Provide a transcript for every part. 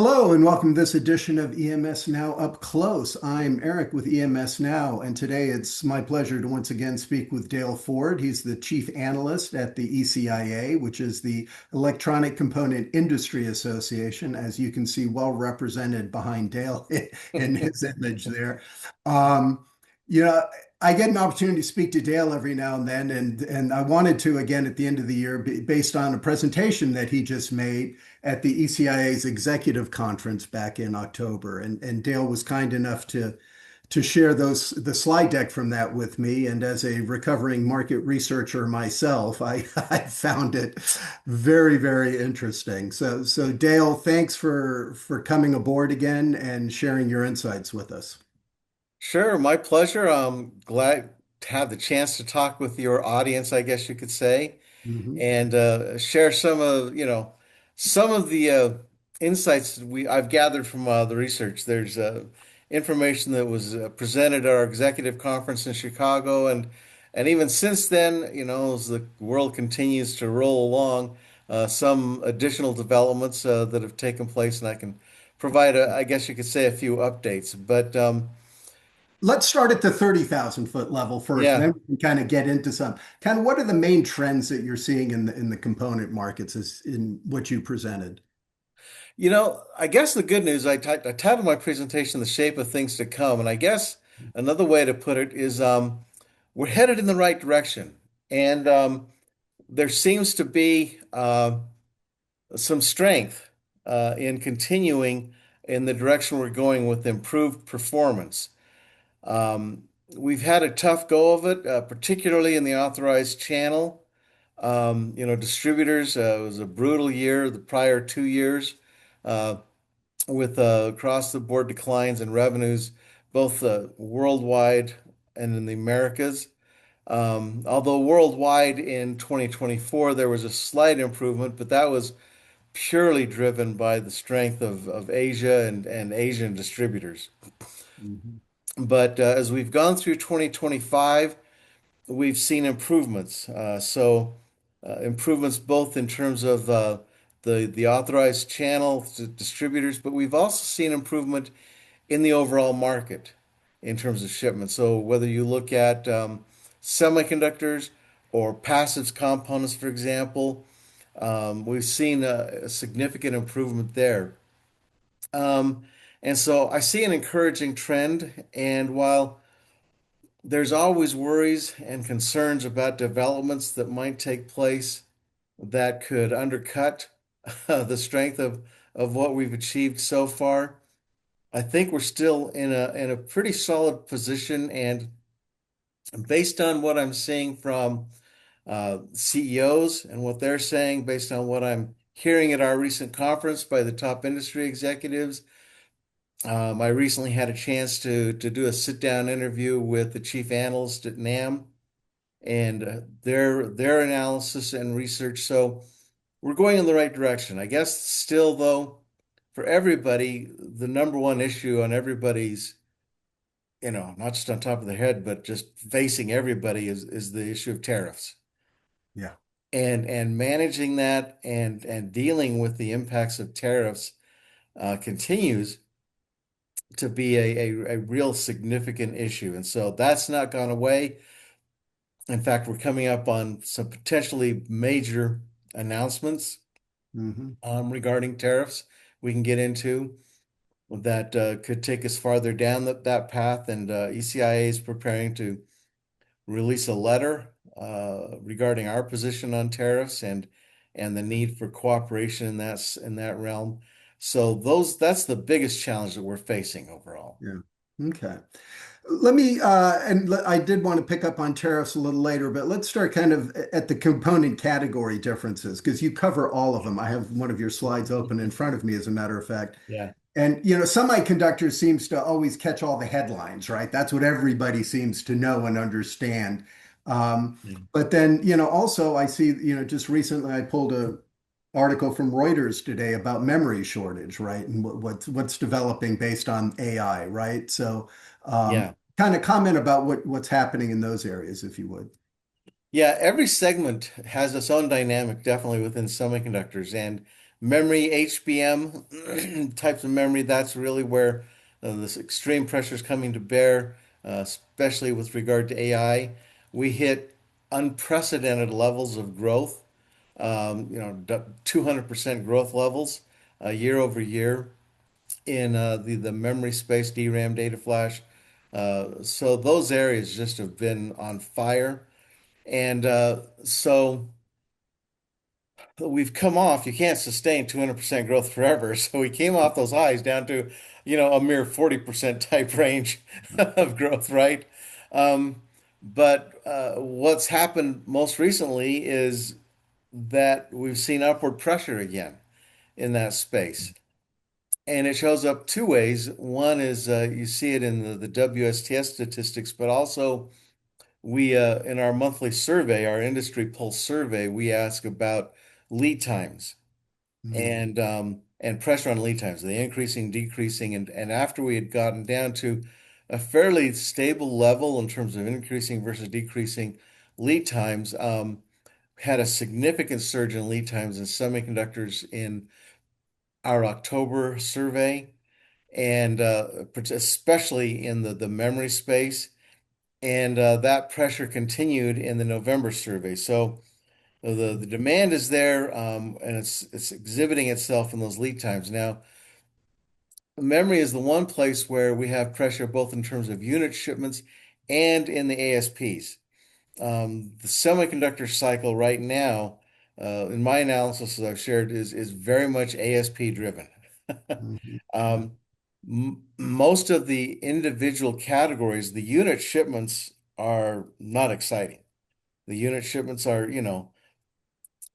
Hello and welcome to this edition of EMS Now Up Close. I'm Eric with EMS Now, and today it's my pleasure to once again speak with Dale Ford. He's the chief analyst at the ECIA, which is the Electronic Component Industry Association, as you can see, well represented behind Dale in his image there. Um, you know, I get an opportunity to speak to Dale every now and then, and I wanted to again at the end of the year, based on a presentation that he just made at the ECIA's executive conference back in October. And Dale was kind enough to share the slide deck from that with me. And as a recovering market researcher myself, I found it very, very interesting. So Dale, thanks for coming aboard again and sharing your insights with us. Sure, my pleasure. I'm glad to have the chance to talk with your audience, I guess you could say, Mhm. and share some of the insights I've gathered from the research. There's information that was presented at our executive conference in Chicago, and even since then, as the world continues to roll along, some additional developments that have taken place, and I can provide, I guess you could say, a few updates. But Let's start at the 30,000 foot level first, and yeah. then we can kind of get into some kind of what are the main trends that you're seeing in the component markets as in what you presented. I guess the good news, I titled my presentation "The Shape of Things to Come," and I guess another way to put it is we're headed in the right direction, and there seems to be some strength in continuing in the direction we're going with improved performance. We've had a tough go of it, particularly in the authorized channel. Distributors, it was a brutal year the prior 2 years. Uh, with across the board declines in revenues, both worldwide and in the Americas. Although worldwide in 2024, there was a slight improvement, but that was purely driven by the strength of Asia and Asian distributors. Mhm. But as we've gone through 2025, we've seen improvements. Improvements both in terms of the authorized channel to distributors, but we've also seen improvement in the overall market in terms of shipments. So whether you look at semiconductors or passives components, for example, we've seen a significant improvement there. Um, and so I see an encouraging trend. And while there's always worries and concerns about developments that might take place that could undercut the strength of what we've achieved so far. I think we're still in a pretty solid position, and based on what I'm seeing from CEOs and what they're saying, based on what I'm hearing at our recent conference by the top industry executives, I recently had a chance to do a sit down interview with the chief analyst at NAM and their analysis and research. So we're going in the right direction. I guess still though, for everybody, the number one issue on everybody's, not just on top of their head, but just facing everybody is the issue of tariffs. Yeah. And managing that and dealing with the impacts of tariffs continues to be a real significant issue. And so that's not gone away. In fact, we're coming up on some potentially major announcements Hmm. regarding tariffs we can get into that could take us farther down that path. And ECIA is preparing to release a letter regarding our position on tariffs and the need for cooperation in that realm. So that's the biggest challenge that we're facing overall. Yeah. Okay. Let me, I did want to pick up on tariffs a little later, but let's start kind of at the component category differences because you cover all of them. I have one of your slides open in front of me, as a matter of fact. Yeah. And, semiconductors seems to always catch all the headlines, right? That's what everybody seems to know and understand. Yeah. But then, also I see, just recently I pulled a article from Reuters today about memory shortage, right? And what's developing based on AI, right? So, Yeah. kind of comment about what's happening in those areas, if you would. Yeah, every segment has its own dynamic, definitely within semiconductors. And Memory, HBM types of memory, that's really where this extreme pressure is coming to bear, especially with regard to AI. We hit unprecedented levels of growth, 200% growth levels year over year in the memory space, DRAM, data flash. So those areas just have been on fire. And so we've come off, you can't sustain 200% growth forever. So we came off those highs down to, a mere 40% type range of growth, right? Um, but what's happened most recently is that we've seen upward pressure again in that space. And it shows up two ways. One is you see it in the WSTS statistics, but also we in our monthly survey, our industry pulse survey, we ask about lead times Mm, and pressure on lead times, the increasing, decreasing, and after we had gotten down to a fairly stable level in terms of increasing versus decreasing lead times, had a significant surge in lead times in semiconductors in our October survey, and especially in the memory space. And that pressure continued in the November survey. So the demand is there, and it's exhibiting itself in those lead times. Now, memory is the one place where we have pressure both in terms of unit shipments and in the ASPs. The semiconductor cycle right now, in my analysis, as I've shared, is very much ASP driven. mhm. Um, Most of the individual categories, the unit shipments are not exciting. The unit shipments are,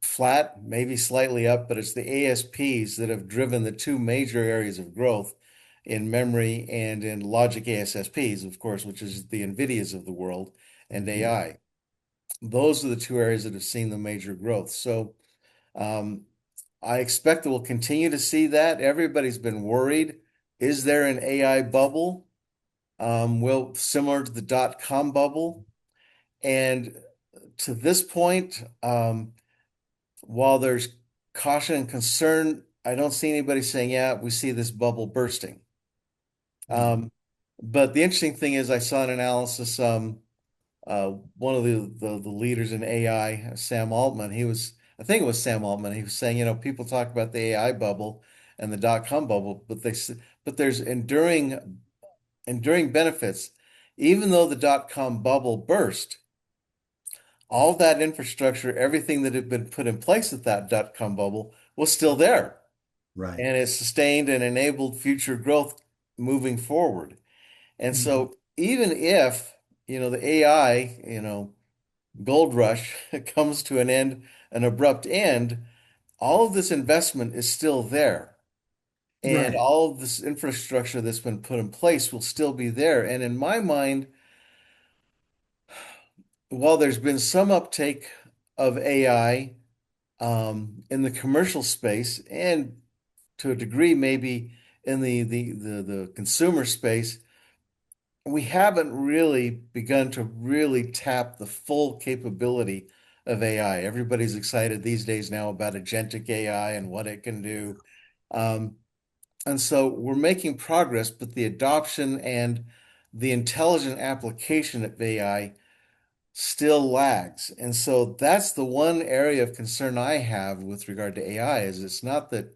flat, maybe slightly up, but it's the ASPs that have driven the two major areas of growth in memory and in logic ASSPs, of course, which is the NVIDIAs of the world and Mhm. AI. Those are the two areas that have seen the major growth. So um, I expect that we'll continue to see that. Everybody's been worried. Is there an AI bubble? Well, similar to the dot-com bubble. And to this point, while there's caution and concern, I don't see anybody saying, yeah, we see this bubble bursting. Mhm. Um, but the interesting thing is, I saw an analysis. One of the leaders in AI, Sam Altman, I think it was Sam Altman, he was saying, people talk about the AI bubble and the dot-com bubble, but there's enduring benefits. Even though the dot-com bubble burst, all that infrastructure, everything that had been put in place at that dot-com bubble was still there, Right. and it sustained and enabled future growth moving forward. And Mhm. so even if, the AI, gold rush comes to an abrupt end, all of this investment is still there. And Right. all of this infrastructure that's been put in place will still be there. And in my mind, while there's been some uptake of AI in the commercial space and to a degree maybe in the consumer space, we haven't really begun to really tap the full capability of AI. Everybody's excited these days now about agentic AI and what it can do. Um, and so we're making progress, but the adoption and the intelligent application of AI still lags. And so that's the one area of concern I have with regard to AI is it's not that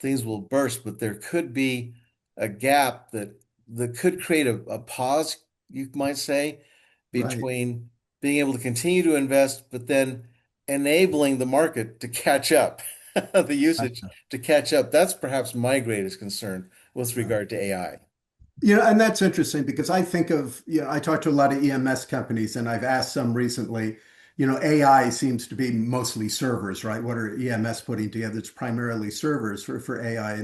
things will burst, but there could be a gap that could create a pause, you might say, Right. between being able to continue to invest, but then enabling the market to catch up, the usage to catch up. That's perhaps my greatest concern with Right. regard to AI. And that's interesting because I think of, I talk to a lot of EMS companies and I've asked some recently, AI seems to be mostly servers, right? What are EMS putting together? It's primarily servers for AI.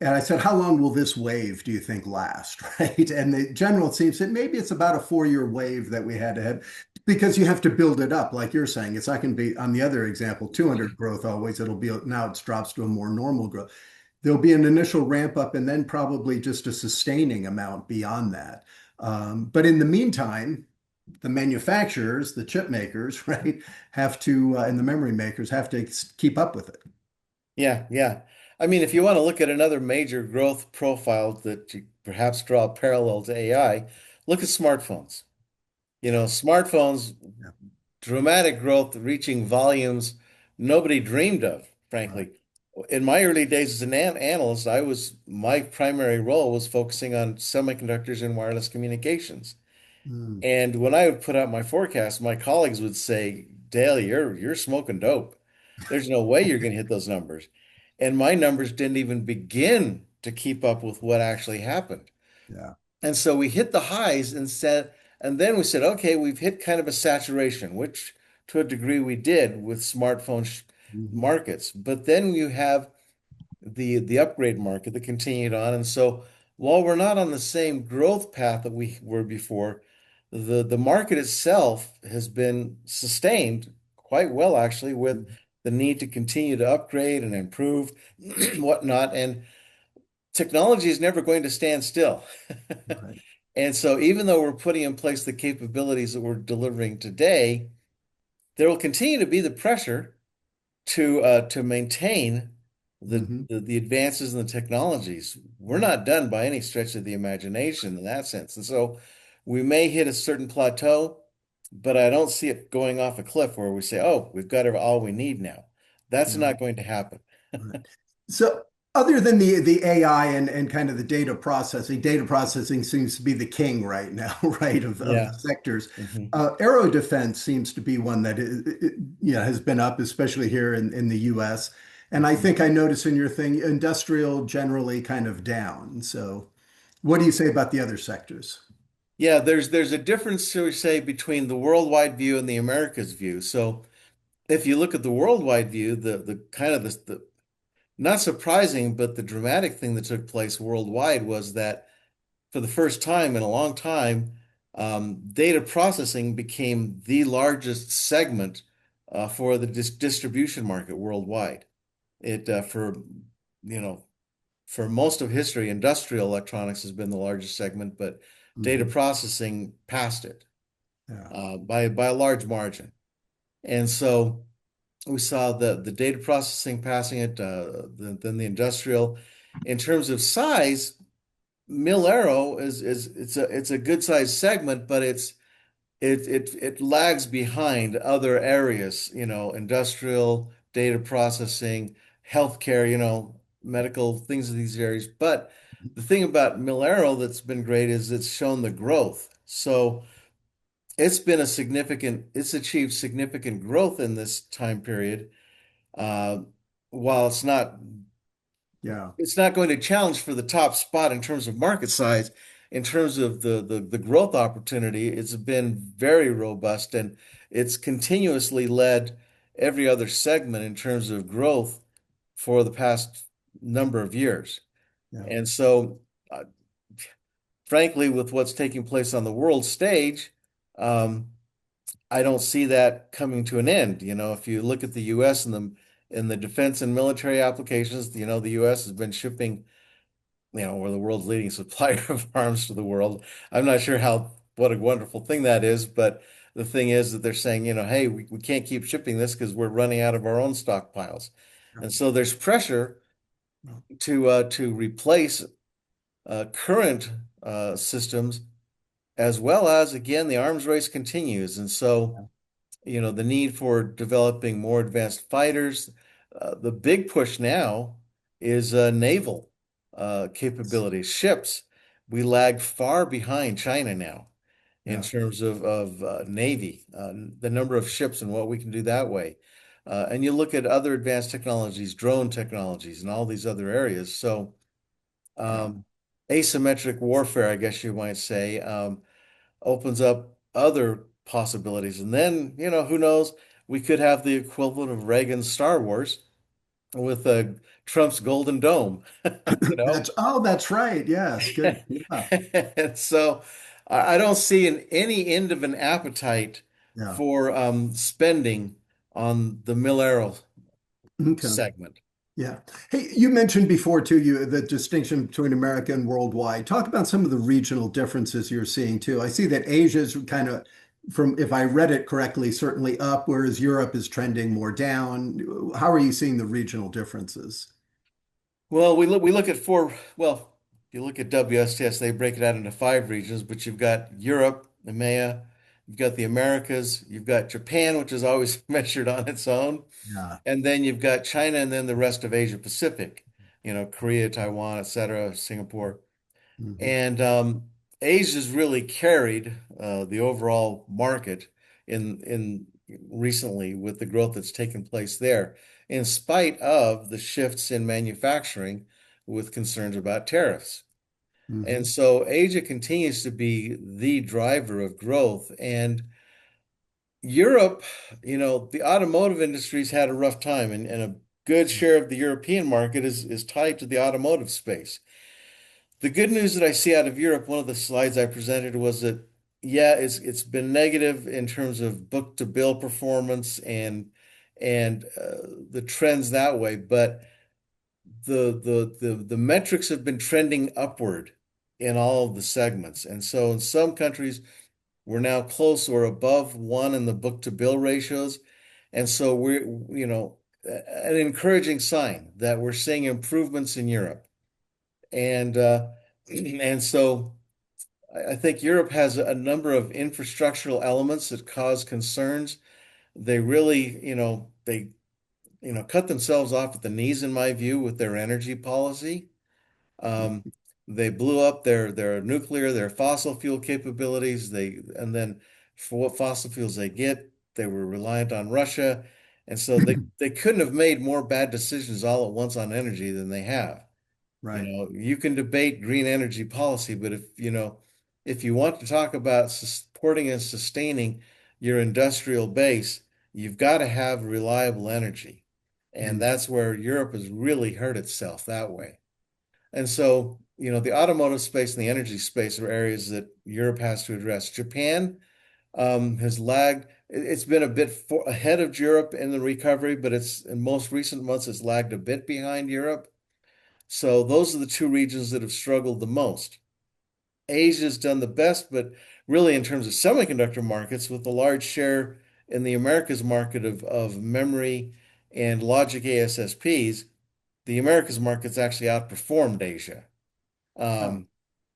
And I said, how long will this wave, do you think, last? Right. And the general seems that maybe it's about a 4-year wave that we had ahead because you have to build it up. Like you're saying, it's not going to be on the other example, 200 growth always. It'll be now it drops to a more normal growth. There'll be an initial ramp up and then probably just a sustaining amount beyond that. But in the meantime, the manufacturers, the chip makers, right, have to, and the memory makers have to keep up with it. Yeah, yeah. I mean, if you want to look at another major growth profile that you perhaps draw a parallel to AI, look at smartphones. Smartphones, Yeah. dramatic growth, reaching volumes nobody dreamed of, Right. frankly. In my early days as an analyst, my primary role was focusing on semiconductors and wireless communications. Mm, And when I would put out my forecast, my colleagues would say, Dale, you're smoking dope. There's no way you're going to hit those numbers. And my numbers didn't even begin to keep up with what actually happened. yeah. And so we hit the highs and then we said, okay, we've hit kind of a saturation, which to a degree we did with smartphone Hmm. markets. But then you have the upgrade market that continued on. And so while we're not on the same growth path that we were before, the market itself has been sustained quite well, actually, with the need to continue to upgrade and improve whatnot. And technology is never going to stand still. Right. And so even though we're putting in place the capabilities that we're delivering today, there will continue to be the pressure to maintain Hmm. the advances in the technologies. We're not done by any stretch of the imagination in that sense. And so we may hit a certain plateau, but I don't see it going off a cliff where we say, oh, we've got all we need now. That's Yeah. not going to happen. Right. So other than the AI and kind of the data processing seems to be the king right now, right, of the Yeah. sectors. Hmm. Aero defense seems to be one that has been up, especially here in the US. And I Hmm. think I noticed in your thing, industrial generally kind of down. So what do you say about the other sectors? Yeah, there's a difference, shall we say, between the worldwide view and the Americas view. So if you look at the worldwide view, the kind of the not surprising, but the dramatic thing that took place worldwide was that for the first time in a long time, data processing became the largest segment for the distribution market worldwide. It you know for most of history, industrial electronics has been the largest segment, but data Hmm. processing passed it Yeah. by a large margin. And so we saw the data processing passing it, then the industrial. In terms of size, Mil-Aero is it's a good sized segment, but it lags behind other areas, industrial, data processing, healthcare, medical things of these areas. But the thing about Mil-Aero that's been great is it's shown the growth. So it's achieved significant growth in this time period. Uh, while Yeah. it's not going to challenge for the top spot in terms of market size. In terms of the growth opportunity, it's been very robust and it's continuously led every other segment in terms of growth for the past number of years. Yeah. And so, frankly, with what's taking place on the world stage, um, I don't see that coming to an end. If you look at the U.S. and the defense and military applications, the U.S. has been shipping. We're the world's leading supplier of arms to the world. I'm not sure what a wonderful thing that is, but the thing is that they're saying, hey, we can't keep shipping this because we're running out of our own stockpiles. Yeah. And so there's pressure to replace current systems as well as again the arms race continues. And so the need for developing more advanced fighters. The big push now is naval capabilities, ships. We lag far behind China now in Yeah. terms of Navy, the number of ships and what we can do that way. And you look at other advanced technologies, drone technologies, and all these other areas. So, Yeah. um, asymmetric warfare, I guess you might say, opens up other possibilities. And then, who knows, we could have the equivalent of Reagan's Star Wars with Trump's Golden Dome, you know? That's right. Yes. Good. Yeah. And so I don't see any end of an appetite Yeah. for spending on the Mil-Aero Okay. segment. Yeah. Hey, you mentioned before too, the distinction between America and worldwide. Talk about some of the regional differences you're seeing too. I see that Asia's kind of from, if I read it correctly, certainly up, whereas Europe is trending more down. How are you seeing the regional differences? Well, we look at four. Well, if you look at WSTS, they break it out into five regions, but you've got Europe, EMEA, you've got the Americas, you've got Japan, which is always measured on its own, Yeah. and then you've got China, and then the rest of Asia Pacific, Korea, Taiwan, etc., Singapore. Mhm. And Asia's really carried the overall market in recently with the growth that's taken place there, in spite of the shifts in manufacturing with concerns about tariffs. And Mhm. so Asia continues to be the driver of growth. And Europe, the automotive industry's had a rough time, and a good share of the European market is tied to the automotive space. The good news that I see out of Europe, one of the slides I presented was that, yeah, it's been negative in terms of book to bill performance and the trends that way, but the metrics have been trending upward in all of the segments. And so in some countries, we're now close or above one in the book to bill ratios. And so an encouraging sign that we're seeing improvements in Europe. And and so I think Europe has a number of infrastructural elements that cause concerns. They really, cut themselves off at the knees, in my view, with their energy policy. Um, they blew up their nuclear, their fossil fuel capabilities. And then for what fossil fuels they get, they were reliant on Russia. And so they couldn't have made more bad decisions all at once on energy than they have. Right. You can debate green energy policy, but if you want to talk about supporting and sustaining your industrial base, you've got to have reliable energy. And Mm. that's where Europe has really hurt itself that way. And so, the automotive space and the energy space are areas that Europe has to address. Japan has lagged. It's been a bit ahead of Europe in the recovery, but it's in most recent months it's lagged a bit behind Europe. So those are the two regions that have struggled the most. Asia's done the best, but really in terms of semiconductor markets, with the large share in the Americas market of memory and logic ASSPs, the Americas market's actually outperformed Asia. Oh, Um,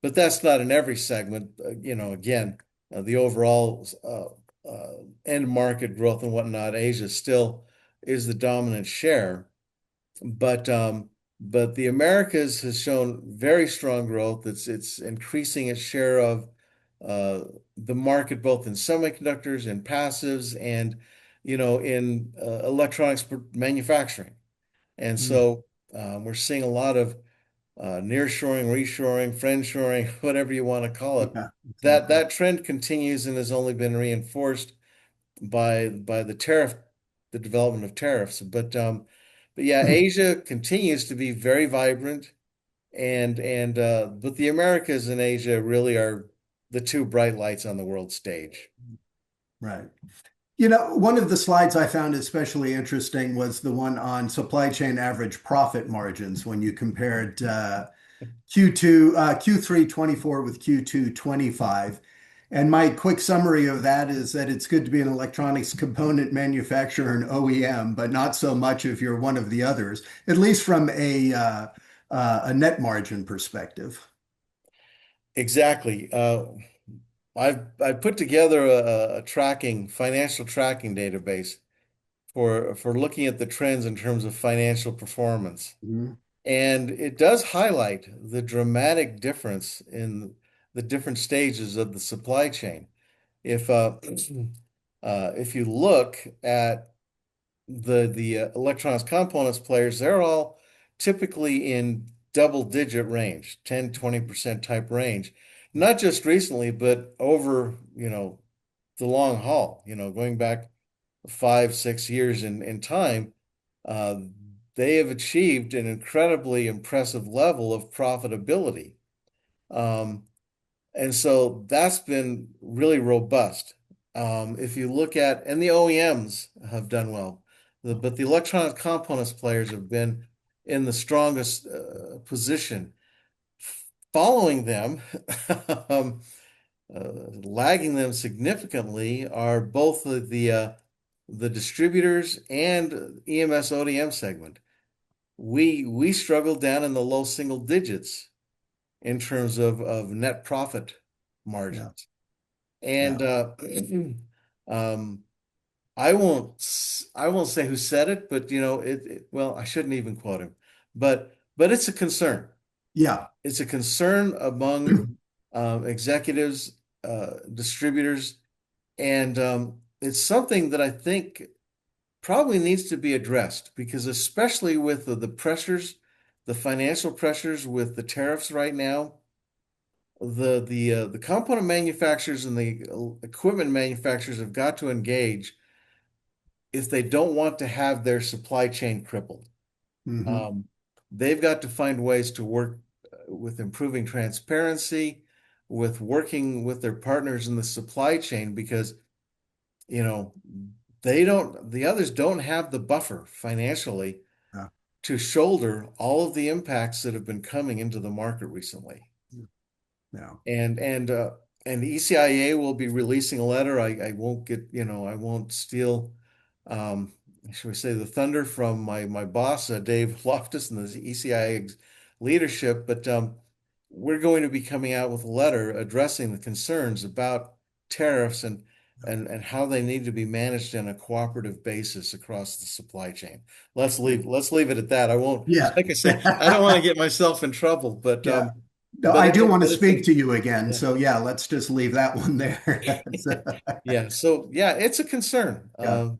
but that's not in every segment. Again, the overall end market growth and whatnot, Asia still is the dominant share. But but the Americas has shown very strong growth. It's increasing its share of uh, the market both in semiconductors and passives and in electronics manufacturing. And mm. so we're seeing a lot of nearshoring, reshoring, friendshoring, whatever you want to call it. Yeah, That exactly. that trend continues and has only been reinforced by the development of tariffs. But yeah, Asia continues to be very vibrant, and but the Americas and Asia really are the two bright lights on the world stage. Right. One of the slides I found especially interesting was the one on supply chain average profit margins when you compared Q3 24 with Q2 25. And my quick summary of that is that it's good to be an electronics component manufacturer and OEM, but not so much if you're one of the others, at least from a net margin perspective. Exactly. I've put together a financial tracking database for looking at the trends in terms of financial performance. Mhm. And it does highlight the dramatic difference in the different stages of the supply chain. If if you look at the electronics components players, they're all typically in double digit range, 10-20% type range. Not just recently, but over, the long haul, going back 5-6 years in time, uh, they have achieved an incredibly impressive level of profitability. Um, and so that's been really robust. If you look at, and the OEMs have done well, but the electronic components players have been in the strongest position. Following them, um, lagging them significantly are both the distributors and EMS ODM segment. We struggled down in the low single digits in terms of net profit Yeah. margins. Yeah. And um, I won't say who said it, but well, I shouldn't even quote him, but it's a concern. Yeah. It's a concern among executives, distributors, and it's something that I think probably needs to be addressed because especially with the pressures, the financial pressures with the tariffs right now, the component manufacturers and the equipment manufacturers have got to engage if they don't want to have their supply chain crippled. Hmm. Um, they've got to find ways to work with improving transparency, with working with their partners in the supply chain because, you know, the others don't have the buffer financially Yeah. to shoulder all of the impacts that have been coming into the market recently. Yeah. And and ECIA will be releasing a letter. I won't get, I won't steal um should we say the thunder from my boss, Dave Loftus and the ECIA leadership, but we're going to be coming out with a letter addressing the concerns about tariffs and how they need to be managed on a cooperative basis across the supply chain. Let's leave it at that. I won't, Yeah. like I say, I don't want to get myself in trouble, but Yeah. No, but I it's do a, want to but it's a, speak to you again. yeah. So yeah, let's just leave that one there. So, Yeah. So yeah, it's a concern. yeah.